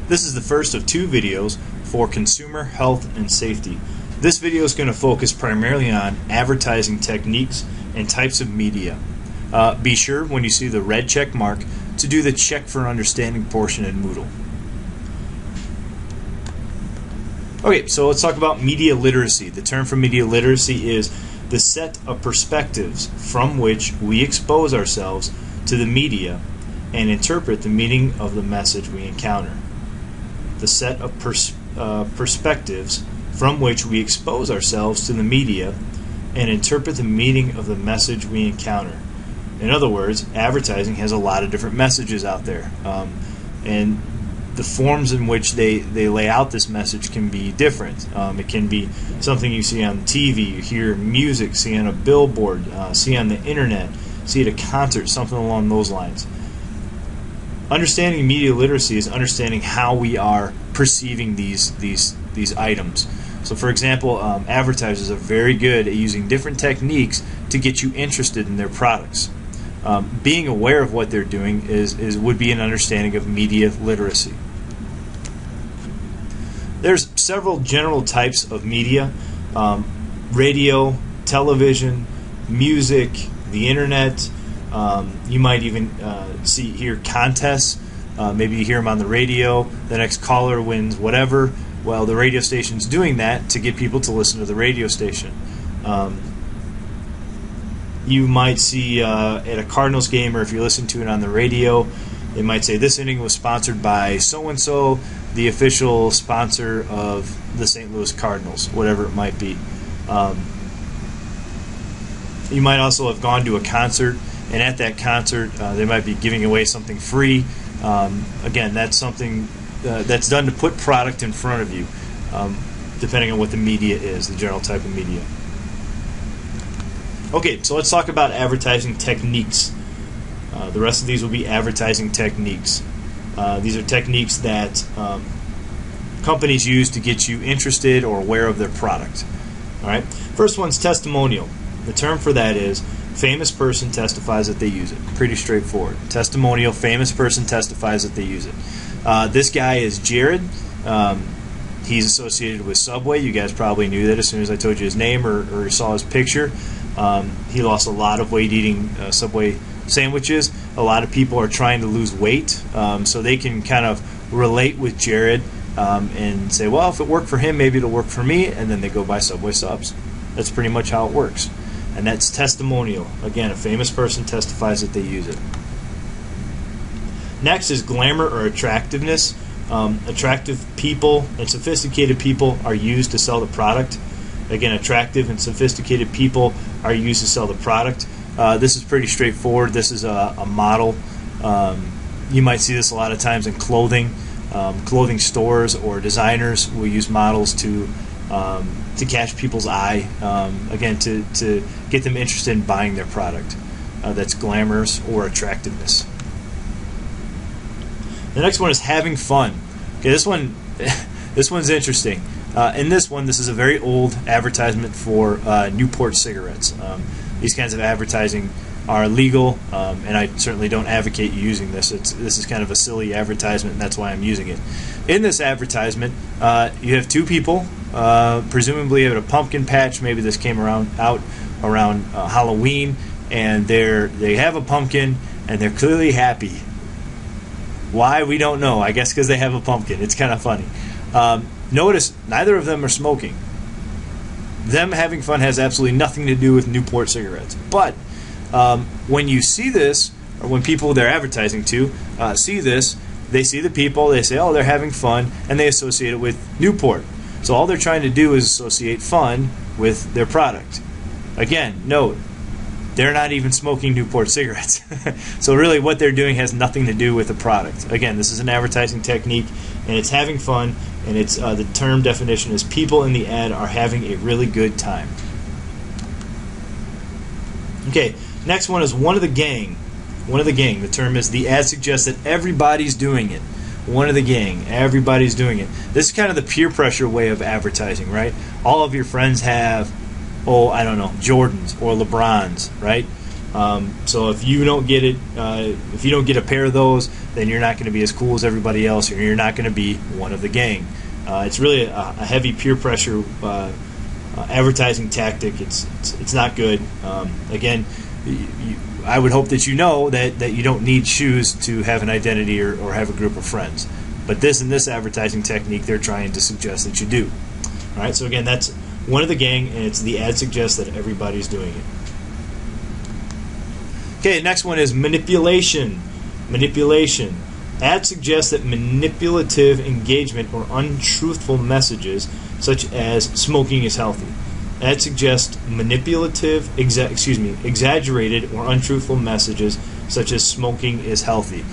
This is the first of 2 videos for consumer health and safety. This video is going to focus primarily on advertising techniques and types of media. Be sure when you see the red check mark to do the check for understanding portion in Moodle. Okay, so let's talk about media literacy. The term for media literacy is the set of perspectives from which we expose ourselves to the media and interpret the meaning of the message we encounter. The set of perspectives from which we expose ourselves to the media and interpret the meaning of the message we encounter. In other words, advertising has a lot of different messages out there, and the forms in which they lay out this message can be different. It can be something you see on TV, you hear music, see on a billboard, see on the internet, see at a concert, something along those lines. Understanding media literacy is understanding how we are perceiving these items. So for example, advertisers are very good at using different techniques to get you interested in their products. Being aware of what they're doing would be an understanding of media literacy. There's several general types of media: radio, television, music, the internet. You might even hear contests. Maybe you hear them on the radio. The next caller wins whatever. Well, the radio station's doing that to get people to listen to the radio station. You might see at a Cardinals game, or if you listen to it on the radio, they might say this inning was sponsored by so-and-so, the official sponsor of the St. Louis Cardinals, whatever it might be. You might also have gone to a concert, and at that concert they might be giving away something free. Again, that's something that's done to put product in front of you, depending on what the media is, the general type of media. Okay, so let's talk about advertising techniques. The rest of these will be advertising techniques. These are techniques that companies use to get you interested or aware of their product. All right. First one's testimonial. The term for that is famous person testifies that they use it. Pretty straightforward. Testimonial, famous person testifies that they use it. This guy is Jared. He's associated with Subway. You guys probably knew that as soon as I told you his name or saw his picture. He lost a lot of weight eating Subway sandwiches. A lot of people are trying to lose weight, so they can kind of relate with Jared and say, well, if it worked for him, maybe it'll work for me, and then they go buy Subway subs. That's pretty much how it works. And that's testimonial. Again, a famous person testifies that they use it. Next is glamour or attractiveness. Attractive people and sophisticated people are used to sell the product. Again, attractive and sophisticated people are used to sell the product. This is pretty straightforward. This is a model. You might see this a lot of times in clothing. Clothing stores or designers will use models to catch people's eye, again, to get them interested in buying their product. That's glamorous or attractiveness. The next one is having fun. Okay, this one's interesting. In this one, this is a very old advertisement for Newport cigarettes. These kinds of advertising are legal, and I certainly don't advocate you using this. This is kind of a silly advertisement, and that's why I'm using it. In this advertisement, you have 2 people, presumably at a pumpkin patch. Maybe this came out around Halloween, and they have a pumpkin, and they're clearly happy. Why, we don't know. I guess because they have a pumpkin. It's kind of funny. Notice neither of them are smoking. Them having fun has absolutely nothing to do with Newport cigarettes. But when you see this, or when people they're advertising to see this, they see the people, they say, oh, they're having fun, and they associate it with Newport. So all they're trying to do is associate fun with their product. Again, note, they're not even smoking Newport cigarettes. So really what they're doing has nothing to do with the product. Again, this is an advertising technique, and it's having fun, and it's the term definition is people in the ad are having a really good time. Okay, next one is one of the gang. One of the gang. The term is the ad suggests that everybody's doing it. One of the gang. Everybody's doing it. This is kind of the peer pressure way of advertising, right? All of your friends have, I don't know, Jordans or LeBrons, right? So if you don't get it, if you don't get a pair of those, then you're not going to be as cool as everybody else, or you're not going to be one of the gang. It's really a heavy peer pressure advertising tactic. It's not good. Again, I would hope that you know that you don't need shoes to have an identity or have a group of friends. But in this advertising technique, they're trying to suggest that you do. All right, so again, that's one of the gang, and it's the ad suggests that everybody's doing it. Okay, next one is manipulation. Manipulation. Ad suggests that manipulative engagement or untruthful messages, such as smoking is healthy. Ad suggests manipulative, exaggerated or untruthful messages, such as smoking is healthy.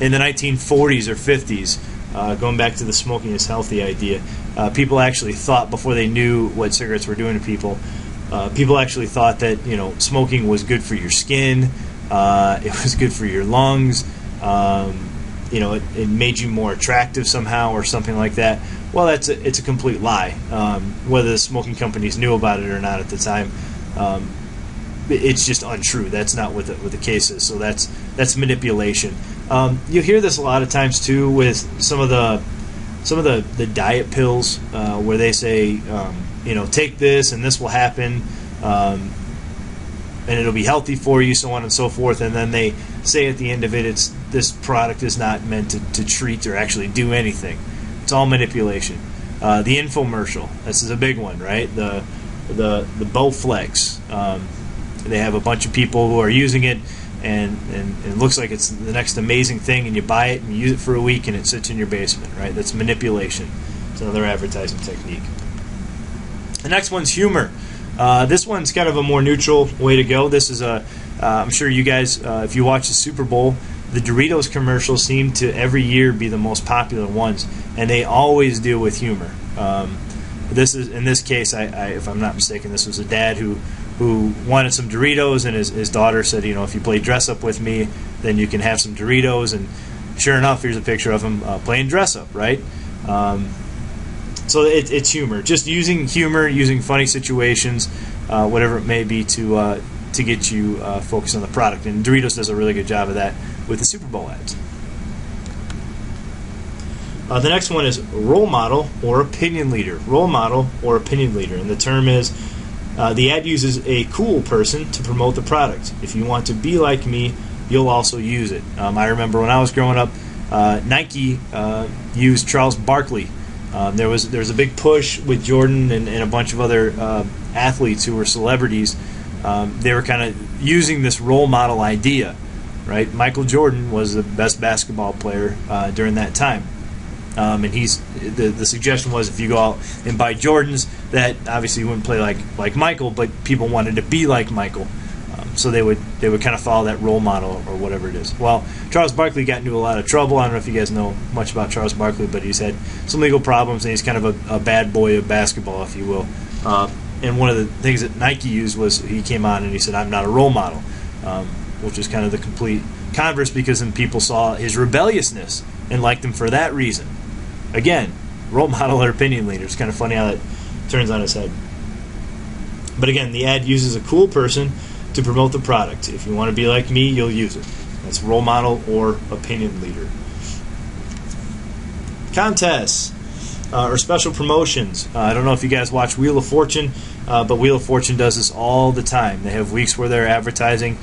In the 1940s or 50s, going back to the smoking is healthy idea, people actually thought, before they knew what cigarettes were doing to people, people actually thought that smoking was good for your skin, it was good for your lungs, it made you more attractive somehow or something like that. Well, it's a complete lie. Whether the smoking companies knew about it or not at the time, it's just untrue. That's not what the case is. So that's manipulation. You hear this a lot of times too with some of the diet pills where they say take this and this will happen and it'll be healthy for you, so on and so forth, and then they say at the end of it, this product is not meant to treat or actually do anything. It's all manipulation. The infomercial, this is a big one, right? The Bowflex. They have a bunch of people who are using it, and it looks like it's the next amazing thing, and you buy it and you use it for a week and it sits in your basement, right? That's manipulation. It's another advertising technique. The next one's humor. This one's kind of a more neutral way to go. This is I'm sure you guys, if you watch the Super Bowl, the Doritos commercials seem to every year be the most popular ones, and they always deal with humor. This is, in this case, if I'm not mistaken, this was a dad who wanted some Doritos, and his daughter said, if you play dress up with me, then you can have some Doritos. And sure enough, here's a picture of him playing dress up, right? So it's humor, just using humor, using funny situations, whatever it may be, to get you focused on the product. And Doritos does a really good job of that with the Super Bowl ads. The next one is role model or opinion leader. Role model or opinion leader. And the term is, the ad uses a cool person to promote the product. If you want to be like me, you'll also use it. I remember when I was growing up, Nike used Charles Barkley. There was a big push with Jordan and a bunch of other athletes who were celebrities. They were kind of using this role model idea, right? Michael Jordan was the best basketball player during that time. And the suggestion was, if you go out and buy Jordans, that obviously you wouldn't play like Michael, but people wanted to be like Michael. So they would kind of follow that role model or whatever it is. Well, Charles Barkley got into a lot of trouble. I don't know if you guys know much about Charles Barkley, but he's had some legal problems, and he's kind of a bad boy of basketball, if you will. And one of the things that Nike used was, he came on and he said, "I'm not a role model," which is kind of the complete converse, because then people saw his rebelliousness and liked him for that reason. Again, role model or opinion leader. It's kind of funny how that turns on its head. But again, the ad uses a cool person to promote the product. If you want to be like me, you'll use it. That's role model or opinion leader. Contests or special promotions. I don't know if you guys watch Wheel of Fortune, but Wheel of Fortune does this all the time. They have weeks where they're advertising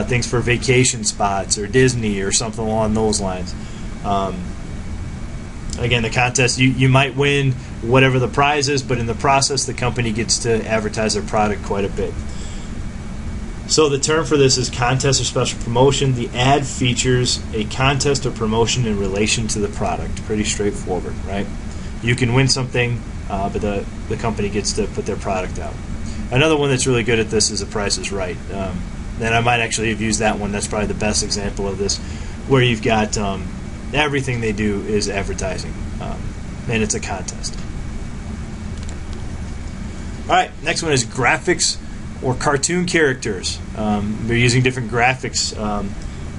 things for vacation spots or Disney or something along those lines. Again, the contest, you might win whatever the prize is, but in the process, the company gets to advertise their product quite a bit. So the term for this is contest or special promotion. The ad features a contest or promotion in relation to the product. Pretty straightforward, right? You can win something, but the company gets to put their product out. Another one that's really good at this is The Price is Right. And I might actually have used that one. That's probably the best example of this, where you've got everything they do is advertising, and it's a contest. All right, next one is graphics or cartoon characters. They're using different graphics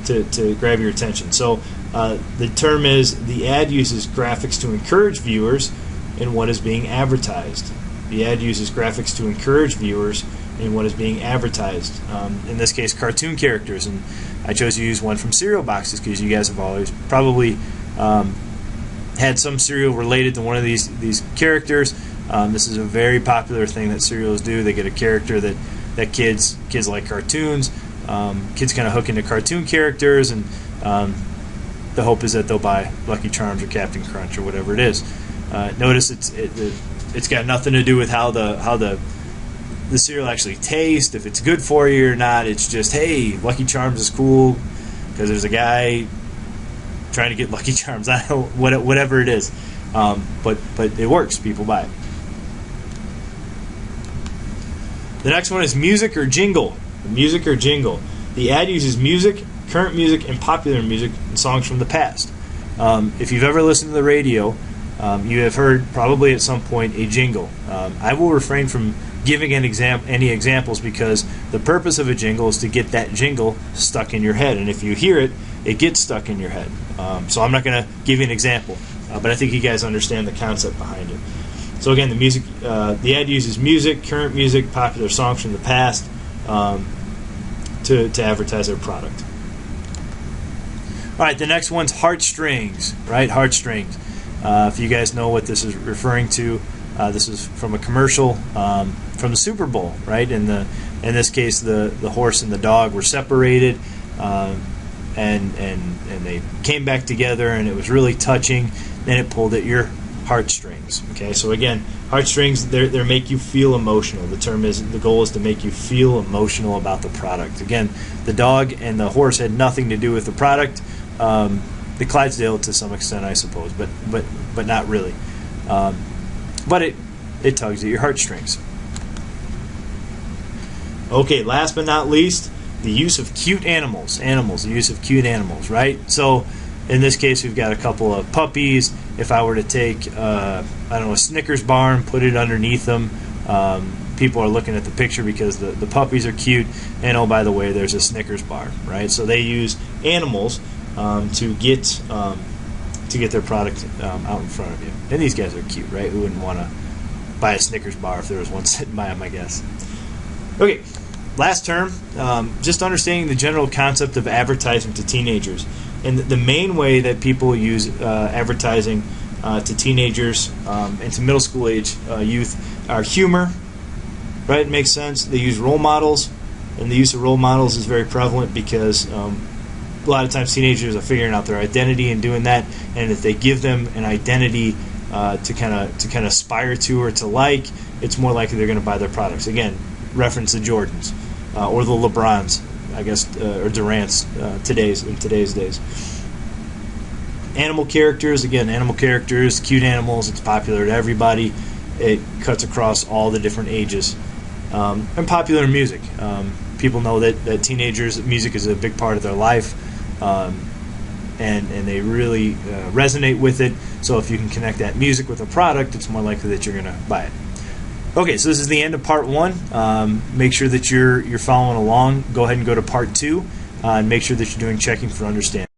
to grab your attention. So the term is, the ad uses graphics to encourage viewers in what is being advertised. The ad uses graphics to encourage viewers in what is being advertised. In this case, cartoon characters. And I chose to use one from cereal boxes because you guys have always probably had some cereal related to one of these characters. This is a very popular thing that cereals do. They get a character that kids like cartoons. Kids kind of hook into cartoon characters, and the hope is that they'll buy Lucky Charms or Captain Crunch or whatever it is. Notice it's got nothing to do with how the cereal actually tastes, if it's good for you or not. It's just, hey, Lucky Charms is cool because there's a guy trying to get Lucky Charms. I don't know, whatever it is, but it works. People buy it. The next one is music or jingle. Music or jingle. The ad uses music, current music, and popular music and songs from the past. If you've ever listened to the radio, you have heard probably at some point a jingle. I will refrain from giving any examples because the purpose of a jingle is to get that jingle stuck in your head, and if you hear it, it gets stuck in your head. So I'm not going to give you an example, but I think you guys understand the concept behind it. So again, the ad uses music, current music, popular songs from the past to advertise their product. All right, the next one's heartstrings, right? Heartstrings. If you guys know what this is referring to, this is from a commercial from the Super Bowl, right? In this case, the horse and the dog were separated, and they came back together, and it was really touching. Then it pulled at your heartstrings. Okay, so again, heartstrings, they make you feel emotional. The goal is to make you feel emotional about the product. Again, the dog and the horse had nothing to do with the product. The Clydesdale to some extent, I suppose, but not really. But it tugs at your heartstrings. Okay, last but not least, the use of cute animals. The use of cute animals, right? So in this case, we've got a couple of puppies. If I were to take, a Snickers bar and put it underneath them, people are looking at the picture because the puppies are cute. And oh, by the way, there's a Snickers bar, right? So they use animals to get their product out in front of you. And these guys are cute, right? Who wouldn't want to buy a Snickers bar if there was one sitting by them, I guess. Okay, last term, just understanding the general concept of advertising to teenagers. And the main way that people use advertising to teenagers and to middle school age youth are humor, right? It makes sense. They use role models, and the use of role models is very prevalent because a lot of times teenagers are figuring out their identity and doing that, and if they give them an identity to kind of aspire to or to like, it's more likely they're going to buy their products. Again, reference the Jordans or the LeBrons, I guess, or Durant's in today's days. Animal characters, cute animals. It's popular to everybody. It cuts across all the different ages. And popular music. People know that teenagers' music is a big part of their life. And they really resonate with it. So if you can connect that music with a product, it's more likely that you're going to buy it. Okay, so this is the end of part 1. Make sure that you're following along. Go ahead and go to part 2 and make sure that you're doing checking for understanding.